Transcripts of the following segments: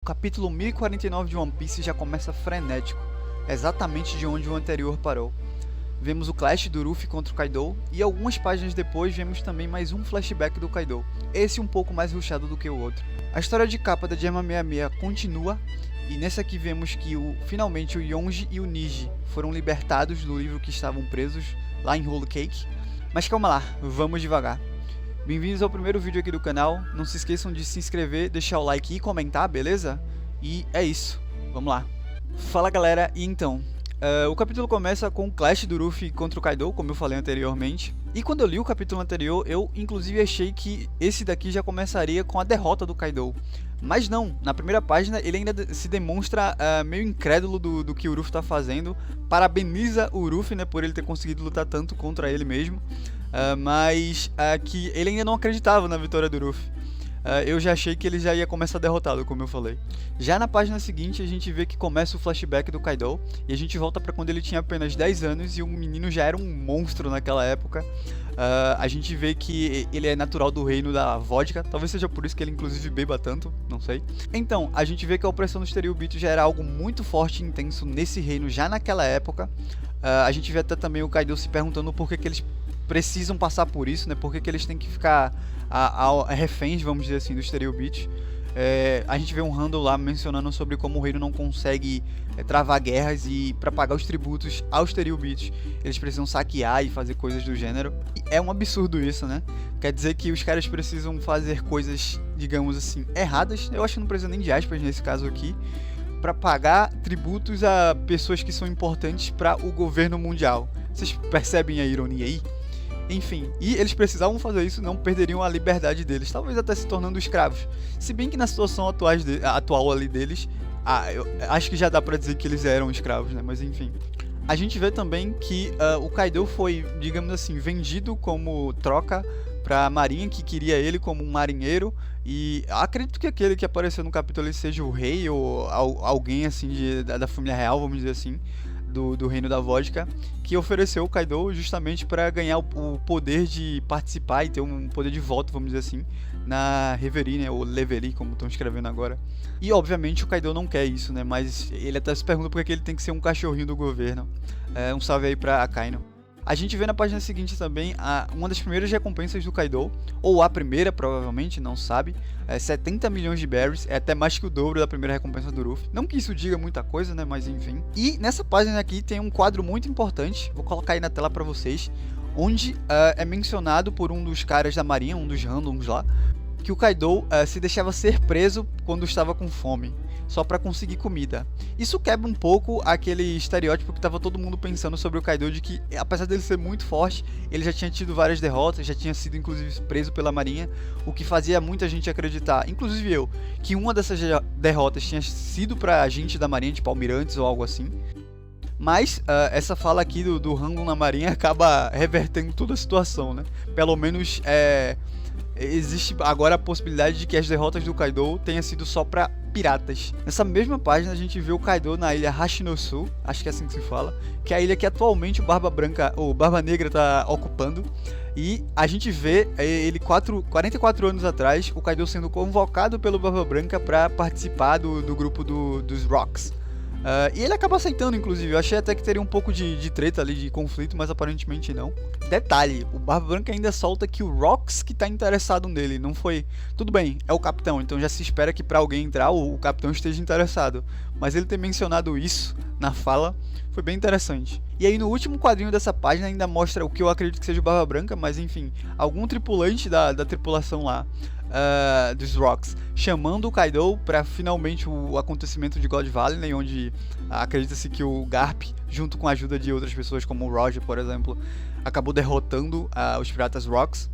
O capítulo 1049 de One Piece já começa frenético, exatamente de onde o anterior parou. Vemos o clash do Luffy contra o Kaido, e algumas páginas depois vemos também mais um flashback do Kaido, esse um pouco mais rushado do que o outro. A história de capa da Germa 66 continua, e nessa aqui vemos que finalmente o Yonji e o Niji foram libertados do livro que estavam presos lá em Whole Cake. Mas calma lá, vamos devagar. Bem-vindos ao primeiro vídeo aqui do canal, não se esqueçam de se inscrever, deixar o like e comentar, beleza? E é isso, vamos lá. Fala galera, e então, o capítulo começa com o clash do Luffy contra o Kaido, como eu falei anteriormente. E quando eu li o capítulo anterior, eu inclusive achei que esse daqui já começaria com a derrota do Kaido. Mas não, na primeira página ele ainda se demonstra meio incrédulo do que o Luffy está fazendo. Parabeniza o Luffy, né, por ele ter conseguido lutar tanto contra ele mesmo. Mas que ele ainda não acreditava na vitória do Luffy. Eu já achei que ele já ia começar derrotado, como eu falei. Já na página seguinte a gente vê que começa o flashback do Kaido, e a gente volta para quando ele tinha apenas 10 anos e o menino já era um monstro naquela época. A gente vê que ele é natural do reino da vodka, talvez seja por isso que ele inclusive beba tanto, não sei. Então, a gente vê que a opressão dos Tenryubito já era algo muito forte e intenso nesse reino já naquela época. A gente vê até também o Kaido se perguntando por que eles precisam passar por isso, né? Por que eles têm que ficar reféns, vamos dizer assim, dos Tenryubito. A gente vê um Randall lá mencionando sobre como o reino não consegue travar guerras, e para pagar os tributos aos Tenryubito eles precisam saquear e fazer coisas do gênero. E é um absurdo isso, né? Quer dizer que os caras precisam fazer coisas, digamos assim, erradas. Eu acho que não precisa nem de aspas nesse caso aqui, para pagar tributos a pessoas que são importantes para o governo mundial. Vocês percebem a ironia aí? Enfim, e eles precisavam fazer isso, não perderiam a liberdade deles, talvez até se tornando escravos. Se bem que na situação atual ali deles, eu acho que já dá pra dizer que eles eram escravos, né? Mas enfim. A gente vê também que o Kaido foi, digamos assim, vendido como troca pra marinha, que queria ele como um marinheiro. E acredito que aquele que apareceu no capítulo seja o rei ou alguém assim da família real, vamos dizer assim, do reino da vodka, que ofereceu o Kaido justamente para ganhar o poder de participar e ter um poder de voto, vamos dizer assim, na Reverie, né, ou Leverie, como estão escrevendo agora. E obviamente o Kaido não quer isso, né, mas ele até se pergunta por que ele tem que ser um cachorrinho do governo. Um salve aí pra Akainu. A gente vê na página seguinte também uma das primeiras recompensas do Kaido, ou a primeira, provavelmente, não sabe. 70 milhões de berries, é até mais que o dobro da primeira recompensa do Luffy. Não que isso diga muita coisa, né, mas enfim. E nessa página aqui tem um quadro muito importante, vou colocar aí na tela pra vocês, onde é mencionado por um dos caras da marinha, um dos randoms lá, que o Kaido se deixava ser preso quando estava com fome, só para conseguir comida. Isso quebra um pouco aquele estereótipo que estava todo mundo pensando sobre o Kaido, de que apesar dele ser muito forte, ele já tinha tido várias derrotas, já tinha sido inclusive preso pela marinha, o que fazia muita gente acreditar, inclusive eu, que uma dessas derrotas tinha sido para agente da marinha, tipo almirantes ou algo assim. Mas essa fala aqui do random na marinha acaba revertendo toda a situação, né? Pelo menos existe agora a possibilidade de que as derrotas do Kaido tenham sido só para piratas. Nessa mesma página a gente vê o Kaido na ilha Hashinosu, acho que é assim que se fala, que é a ilha que atualmente o Barba Negra está ocupando. E a gente vê ele 44 anos atrás, o Kaido sendo convocado pelo Barba Branca para participar do grupo dos Rocks. E ele acaba aceitando, inclusive. Eu achei até que teria um pouco de treta ali, de conflito, mas aparentemente não. Detalhe, o Barba Branca ainda solta que o Rocks que tá interessado nele, não foi... Tudo bem, é o capitão, então já se espera que pra alguém entrar, o capitão esteja interessado. Mas ele ter mencionado isso na fala foi bem interessante. E aí no último quadrinho dessa página ainda mostra o que eu acredito que seja o Barba Branca, mas enfim, algum tripulante da tripulação lá, dos Rocks, chamando o Kaido para finalmente o acontecimento de God Valley, né, onde acredita-se que o Garp, junto com a ajuda de outras pessoas como o Roger, por exemplo, acabou derrotando os piratas Rocks.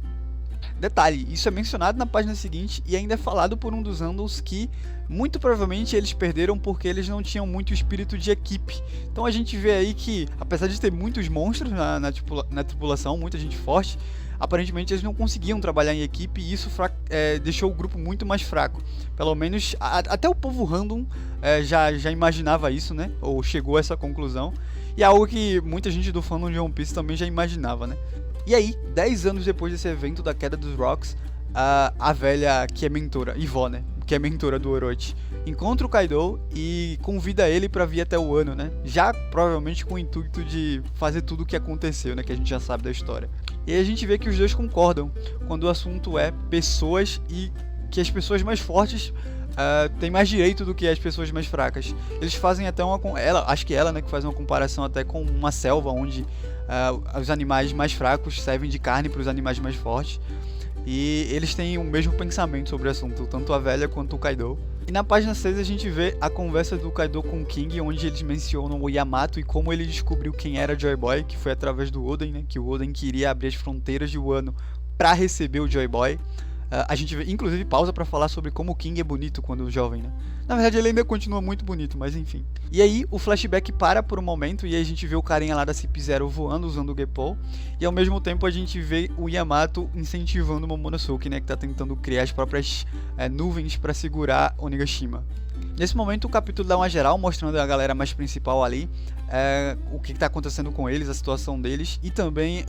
Detalhe, isso é mencionado na página seguinte e ainda é falado por um dos Handles que muito provavelmente eles perderam porque eles não tinham muito espírito de equipe. Então a gente vê aí que, apesar de ter muitos monstros na tripulação, muita gente forte, aparentemente eles não conseguiam trabalhar em equipe, e isso deixou o grupo muito mais fraco. Pelo menos até o povo random já imaginava isso, né? Ou chegou a essa conclusão. E é algo que muita gente do fandom de One Piece também já imaginava, né? E aí, 10 anos depois desse evento da queda dos Rocks, a velha que é mentora, Ivo, né? Que é mentora do Orochi, encontra o Kaido e convida ele pra vir até o Wano, né? Já provavelmente com o intuito de fazer tudo o que aconteceu, né? Que a gente já sabe da história. E aí a gente vê que os dois concordam quando o assunto é pessoas e que as pessoas mais fortes têm mais direito do que as pessoas mais fracas. Eles fazem até acho que ela, né, que faz uma comparação até com uma selva onde os animais mais fracos servem de carne para os animais mais fortes. E eles têm o mesmo pensamento sobre o assunto, tanto a velha quanto o Kaido. E na página 6 a gente vê a conversa do Kaido com o King, onde eles mencionam o Yamato e como ele descobriu quem era Joy Boy, que foi através do Oden, né? Que o Oden queria abrir as fronteiras de Wano para receber o Joy Boy. A gente vê, inclusive, pausa pra falar sobre como o King é bonito quando jovem, né? Na verdade, ele ainda continua muito bonito, mas enfim. E aí, o flashback para por um momento e aí a gente vê o carinha lá da CP0 voando usando o Geppo. E ao mesmo tempo a gente vê o Yamato incentivando o Momonosuke, né? Que tá tentando criar as próprias nuvens pra segurar Onigashima. Nesse momento, o capítulo dá uma geral, mostrando a galera mais principal ali, o que tá acontecendo com eles, a situação deles, e também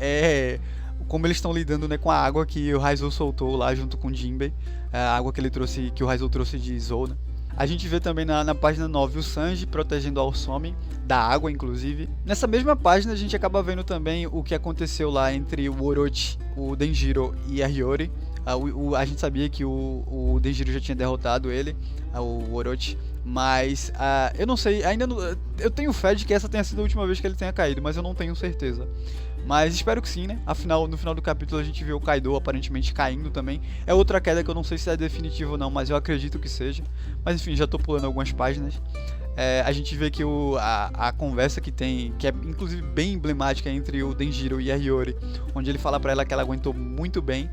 como eles estão lidando, né, com a água que o Raizo soltou lá junto com o Jinbei, a água que ele trouxe, que o Raizo trouxe de Zou, né? A gente vê também na página 9 o Sanji protegendo a Osome, da água inclusive. Nessa mesma página a gente acaba vendo também o que aconteceu lá entre o Orochi, o Denjiro e a Hiyori. A gente sabia que o Denjiro já tinha derrotado ele, o Orochi, mas eu não sei, ainda não, eu tenho fé de que essa tenha sido a última vez que ele tenha caído, mas eu não tenho certeza. Mas espero que sim, né? Afinal, no final do capítulo a gente vê o Kaido aparentemente caindo também. É outra queda que eu não sei se é definitiva ou não, mas eu acredito que seja. Mas enfim, já tô pulando algumas páginas. A gente vê que a conversa que tem, que é inclusive bem emblemática entre o Denjiro e a Hiyori, onde ele fala pra ela que ela aguentou muito bem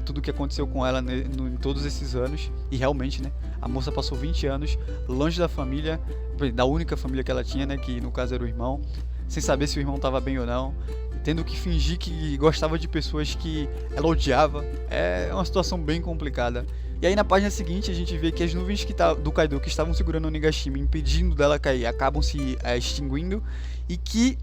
tudo o que aconteceu com ela em todos esses anos. E realmente, né? A moça passou 20 anos longe da família, da única família que ela tinha, né? Que no caso era o irmão, sem saber se o irmão tava bem ou não, tendo que fingir que gostava de pessoas que ela odiava. É uma situação bem complicada. E aí na página seguinte a gente vê que as nuvens do Kaido que estavam segurando o Onigashima, impedindo dela cair, acabam se extinguindo, e que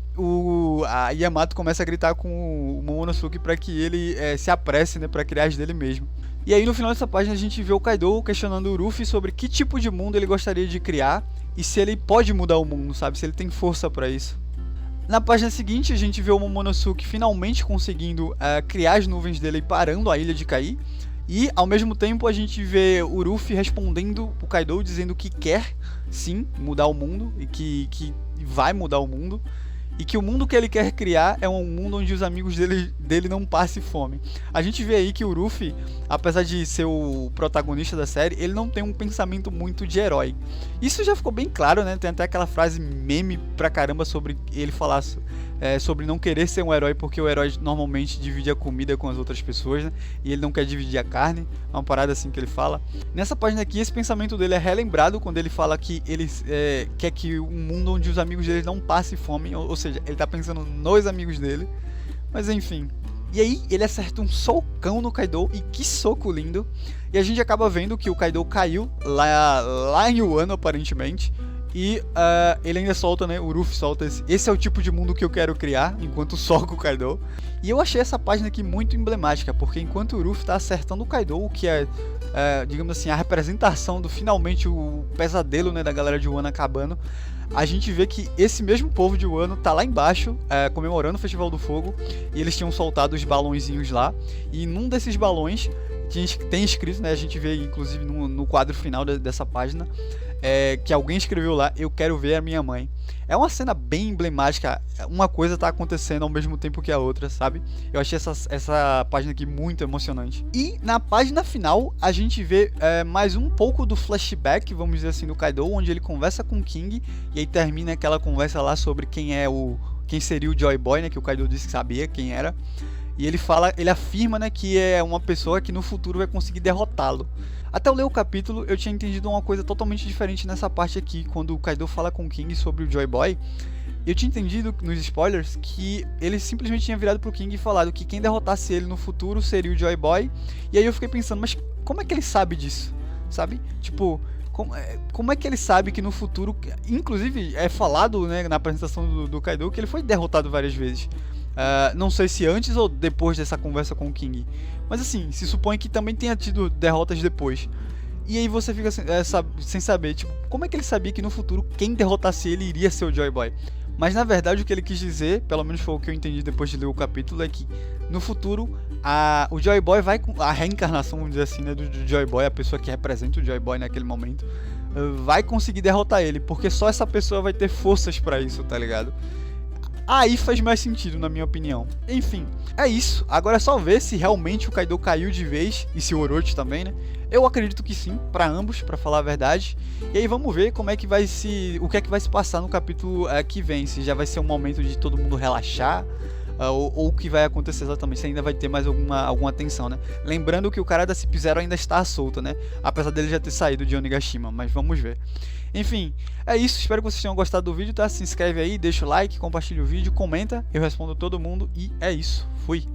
a Yamato começa a gritar com o Momonosuke para que ele se apresse, né, para criar as dele mesmo. E aí no final dessa página a gente vê o Kaido questionando o Ruffy sobre que tipo de mundo ele gostaria de criar e se ele pode mudar o mundo, sabe? Se ele tem força para isso. Na página seguinte a gente vê o Momonosuke finalmente conseguindo criar as nuvens dele e parando a ilha de cair. E ao mesmo tempo a gente vê o Ruffy respondendo o Kaido dizendo que quer sim mudar o mundo e que vai mudar o mundo. E que o mundo que ele quer criar é um mundo onde os amigos dele não passem fome. A gente vê aí que o Ruffy, apesar de ser o protagonista da série, ele não tem um pensamento muito de herói. Isso já ficou bem claro, né? Tem até aquela frase meme pra caramba sobre ele falar sobre não querer ser um herói, porque o herói normalmente divide a comida com as outras pessoas, né? E ele não quer dividir a carne. É uma parada assim que ele fala. Nessa página aqui, esse pensamento dele é relembrado quando ele fala que ele quer que um mundo onde os amigos dele não passem fome, ou seja, ele tá pensando nos amigos dele. Mas enfim. E aí ele acerta um socão no Kaido, e que soco lindo. E a gente acaba vendo que o Kaido caiu lá em Wano aparentemente. E ele ainda solta, né? O Ruffy solta esse é o tipo de mundo que eu quero criar, enquanto soca o Kaido. E eu achei essa página aqui muito emblemática, porque enquanto o Ruffy tá acertando o Kaido, o que digamos assim, a representação do finalmente o pesadelo, né, da galera de Wano acabando, a gente vê que esse mesmo povo de Wano tá lá embaixo, comemorando o Festival do Fogo, e eles tinham soltado os balõezinhos lá, e num desses balões tem escrito, né, a gente vê inclusive no quadro final dessa página, que alguém escreveu lá: eu quero ver a minha mãe. É uma cena bem emblemática, uma coisa tá acontecendo ao mesmo tempo que a outra, sabe? Eu achei essa página aqui muito emocionante. E na página final a gente vê mais um pouco do flashback, vamos dizer assim, do Kaido, onde ele conversa com o King, e aí termina aquela conversa lá sobre quem seria o Joy Boy, né, que o Kaido disse que sabia quem era. E ele afirma, né, que é uma pessoa que no futuro vai conseguir derrotá-lo. Até eu ler o capítulo, eu tinha entendido uma coisa totalmente diferente nessa parte aqui, quando o Kaido fala com o King sobre o Joy Boy. Eu tinha entendido nos spoilers que ele simplesmente tinha virado pro King e falado que quem derrotasse ele no futuro seria o Joy Boy. E aí eu fiquei pensando, mas como é que ele sabe disso? Sabe? Tipo, como é que ele sabe que no futuro... Inclusive, é falado, né, na apresentação do Kaido que ele foi derrotado várias vezes. Não sei se antes ou depois dessa conversa com o King, Mas assim, se supõe que também tenha tido derrotas depois. E aí você fica sem saber, tipo, como é que ele sabia que no futuro quem derrotasse ele iria ser o Joy Boy? Mas na verdade o que ele quis dizer, pelo menos foi o que eu entendi depois de ler o capítulo, é que no futuro o Joy Boy vai, a reencarnação, vamos dizer assim, né, do Joy Boy, a pessoa que representa o Joy Boy naquele momento, vai conseguir derrotar ele, porque só essa pessoa vai ter forças pra isso, tá ligado? Aí faz mais sentido, na minha opinião. Enfim, é isso. Agora é só ver se realmente o Kaido caiu de vez, e se o Orochi também, né? Eu acredito que sim, pra ambos, pra falar a verdade. E aí vamos ver como é que vai o que é que vai se passar no capítulo que vem. Se já vai ser um momento de todo mundo relaxar, ou o que vai acontecer exatamente, se ainda vai ter mais alguma tensão, né? Lembrando que o cara da CP0 ainda está solto, né? Apesar dele já ter saído de Onigashima, mas vamos ver. Enfim, é isso, espero que vocês tenham gostado do vídeo, tá? Se inscreve aí, deixa o like, compartilha o vídeo, comenta, eu respondo todo mundo e é isso, fui!